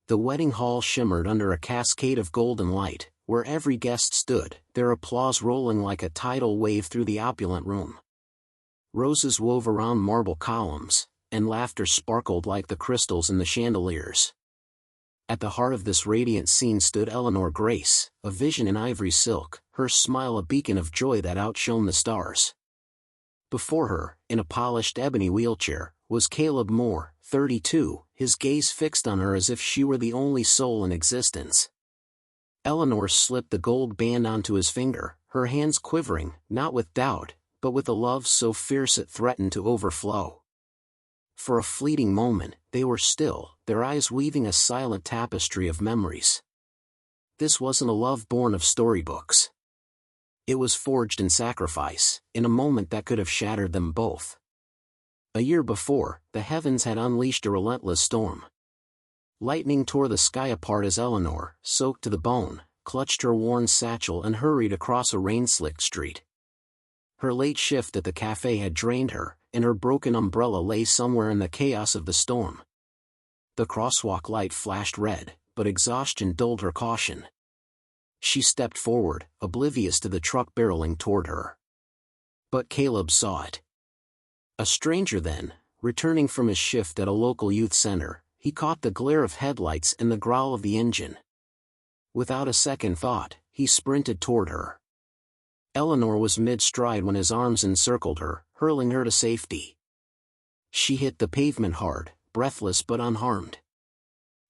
The wedding hall shimmered under a cascade of golden light, where every guest stood, their applause rolling like a tidal wave through the opulent room. Roses wove around marble columns, and laughter sparkled like the crystals in the chandeliers. At the heart of this radiant scene stood Eleanor Grace, a vision in ivory silk, her smile a beacon of joy that outshone the stars. Before her, in a polished ebony wheelchair, was Caleb Moore, 32, his gaze fixed on her as if she were the only soul in existence. Eleanor slipped the gold band onto his finger, her hands quivering, not with doubt, but with a love so fierce it threatened to overflow. For a fleeting moment, they were still, their eyes weaving a silent tapestry of memories. This wasn't a love born of storybooks. It was forged in sacrifice, in a moment that could have shattered them both. A year before, the heavens had unleashed a relentless storm. Lightning tore the sky apart as Eleanor, soaked to the bone, clutched her worn satchel and hurried across a rain-slicked street. Her late shift at the cafe had drained her, and her broken umbrella lay somewhere in the chaos of the storm. The crosswalk light flashed red, but exhaustion dulled her caution. She stepped forward, oblivious to the truck barreling toward her. But Caleb saw it. A stranger then, returning from his shift at a local youth center, he caught the glare of headlights and the growl of the engine. Without a second thought, he sprinted toward her. Eleanor was mid-stride when his arms encircled her, hurling her to safety. She hit the pavement hard, breathless but unharmed.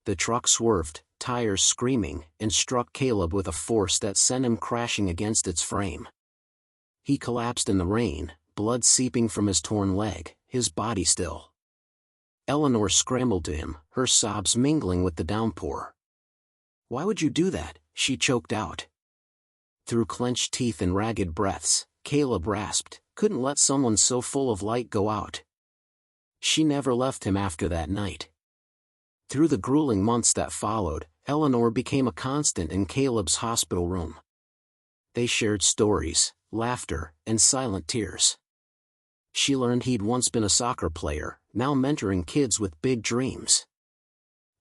The truck swerved, tires screaming, and struck Caleb with a force that sent him crashing against its frame. He collapsed in the rain, blood seeping from his torn leg, his body still. Eleanor scrambled to him, her sobs mingling with the downpour. "Why would you do that?" she choked out. Through clenched teeth and ragged breaths, Caleb rasped, "Couldn't let someone so full of light go out." She never left him after that night. Through the grueling months that followed, Eleanor became a constant in Caleb's hospital room. They shared stories, laughter, and silent tears. She learned he'd once been a soccer player, now mentoring kids with big dreams.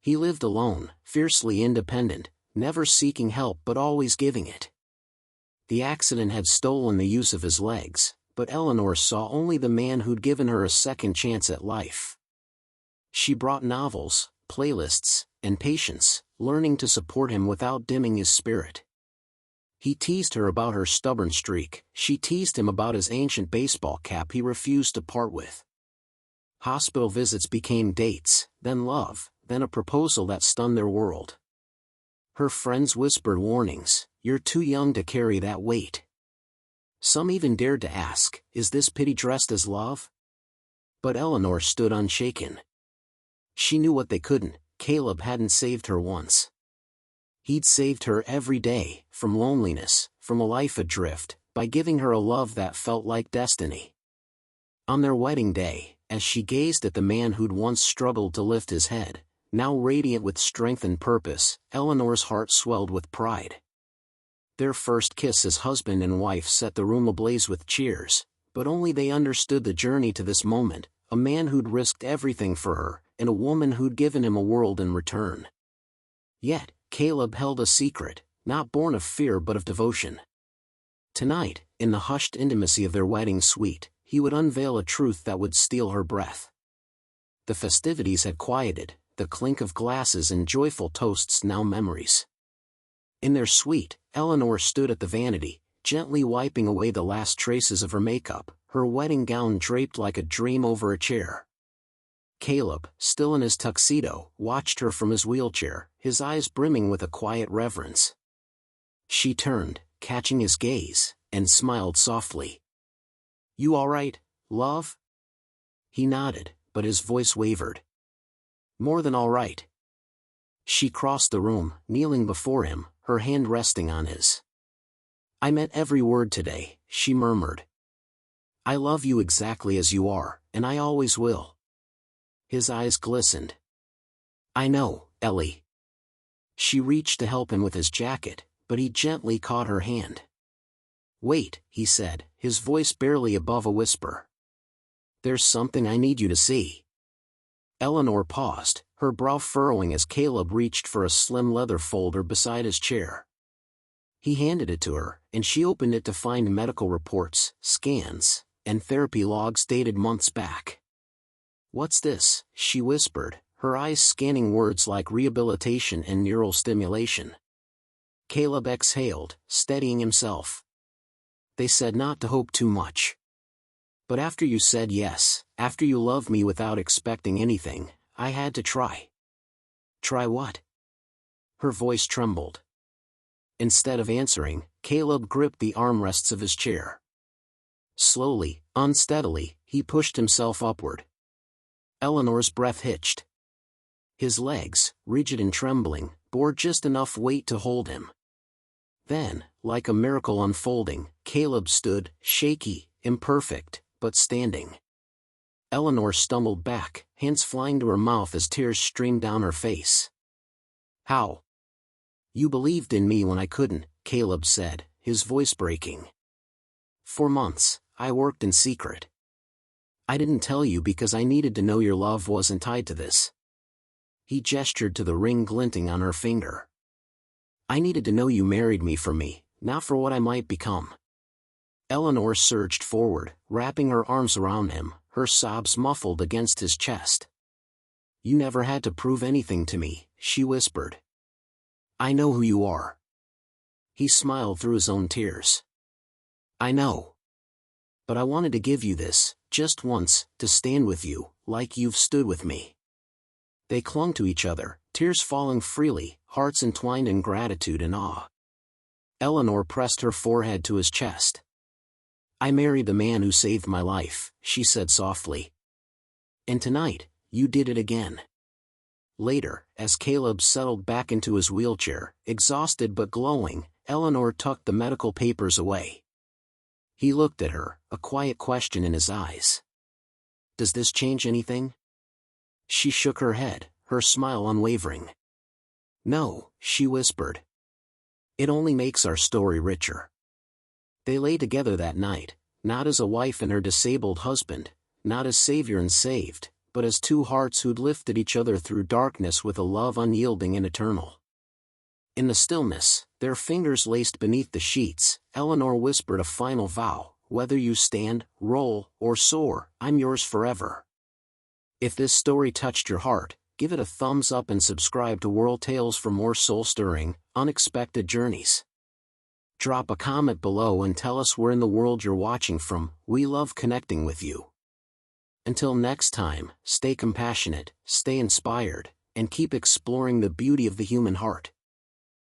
He lived alone, fiercely independent, never seeking help but always giving it. The accident had stolen the use of his legs, but Eleanor saw only the man who'd given her a second chance at life. She brought novels, playlists, and patience, learning to support him without dimming his spirit. He teased her about her stubborn streak, she teased him about his ancient baseball cap he refused to part with. Hospital visits became dates, then love, then a proposal that stunned their world. Her friends whispered warnings, "You're too young to carry that weight." Some even dared to ask, "Is this pity dressed as love?" But Eleanor stood unshaken. She knew what they couldn't. Caleb hadn't saved her once. He'd saved her every day, from loneliness, from a life adrift, by giving her a love that felt like destiny. On their wedding day, as she gazed at the man who'd once struggled to lift his head, now radiant with strength and purpose, Eleanor's heart swelled with pride. Their first kiss as husband and wife set the room ablaze with cheers, but only they understood the journey to this moment, a man who'd risked everything for her, and a woman who'd given him a world in return. Yet, Caleb held a secret, not born of fear but of devotion. Tonight, in the hushed intimacy of their wedding suite, he would unveil a truth that would steal her breath. The festivities had quieted, the clink of glasses and joyful toasts now memories. In their suite, Eleanor stood at the vanity, gently wiping away the last traces of her makeup, her wedding gown draped like a dream over a chair. Caleb, still in his tuxedo, watched her from his wheelchair, his eyes brimming with a quiet reverence. She turned, catching his gaze, and smiled softly. "You all right, love?" He nodded, but his voice wavered. "More than all right." She crossed the room, kneeling before him, her hand resting on his. "I meant every word today," she murmured. "I love you exactly as you are, and I always will." His eyes glistened. "I know, Ellie." She reached to help him with his jacket, but he gently caught her hand. "Wait," he said, his voice barely above a whisper. "There's something I need you to see." Eleanor paused, her brow furrowing as Caleb reached for a slim leather folder beside his chair. He handed it to her, and she opened it to find medical reports, scans, and therapy logs dated months back. "What's this?" she whispered, her eyes scanning words like rehabilitation and neural stimulation. Caleb exhaled, steadying himself. "They said not to hope too much. But after you said yes, after you loved me without expecting anything, I had to try." "Try what?" Her voice trembled. Instead of answering, Caleb gripped the armrests of his chair. Slowly, unsteadily, he pushed himself upward. Eleanor's breath hitched. His legs, rigid and trembling, bore just enough weight to hold him. Then, like a miracle unfolding, Caleb stood, shaky, imperfect, but standing. Eleanor stumbled back, hands flying to her mouth as tears streamed down her face. "How?" "You believed in me when I couldn't," Caleb said, his voice breaking. "For months, I worked in secret. I didn't tell you because I needed to know your love wasn't tied to this." He gestured to the ring glinting on her finger. "I needed to know you married me for me, not for what I might become." Eleanor surged forward, wrapping her arms around him, her sobs muffled against his chest. "You never had to prove anything to me," she whispered. "I know who you are." He smiled through his own tears. "I know. But I wanted to give you this, just once, to stand with you, like you've stood with me." They clung to each other, tears falling freely, hearts entwined in gratitude and awe. Eleanor pressed her forehead to his chest. "I married the man who saved my life," she said softly. "And tonight, you did it again." Later, as Caleb settled back into his wheelchair, exhausted but glowing, Eleanor tucked the medical papers away. He looked at her, a quiet question in his eyes. "Does this change anything?" She shook her head, her smile unwavering. "No," she whispered. "It only makes our story richer." They lay together that night, not as a wife and her disabled husband, not as savior and saved, but as two hearts who'd lifted each other through darkness with a love unyielding and eternal. In the stillness, their fingers laced beneath the sheets, Eleanor whispered a final vow: "Whether you stand, roll, or soar, I'm yours forever." If this story touched your heart, give it a thumbs up and subscribe to Whirl Tales for more soul-stirring, unexpected journeys. Drop a comment below and tell us where in the world you're watching from. We love connecting with you. Until next time, stay compassionate, stay inspired, and keep exploring the beauty of the human heart.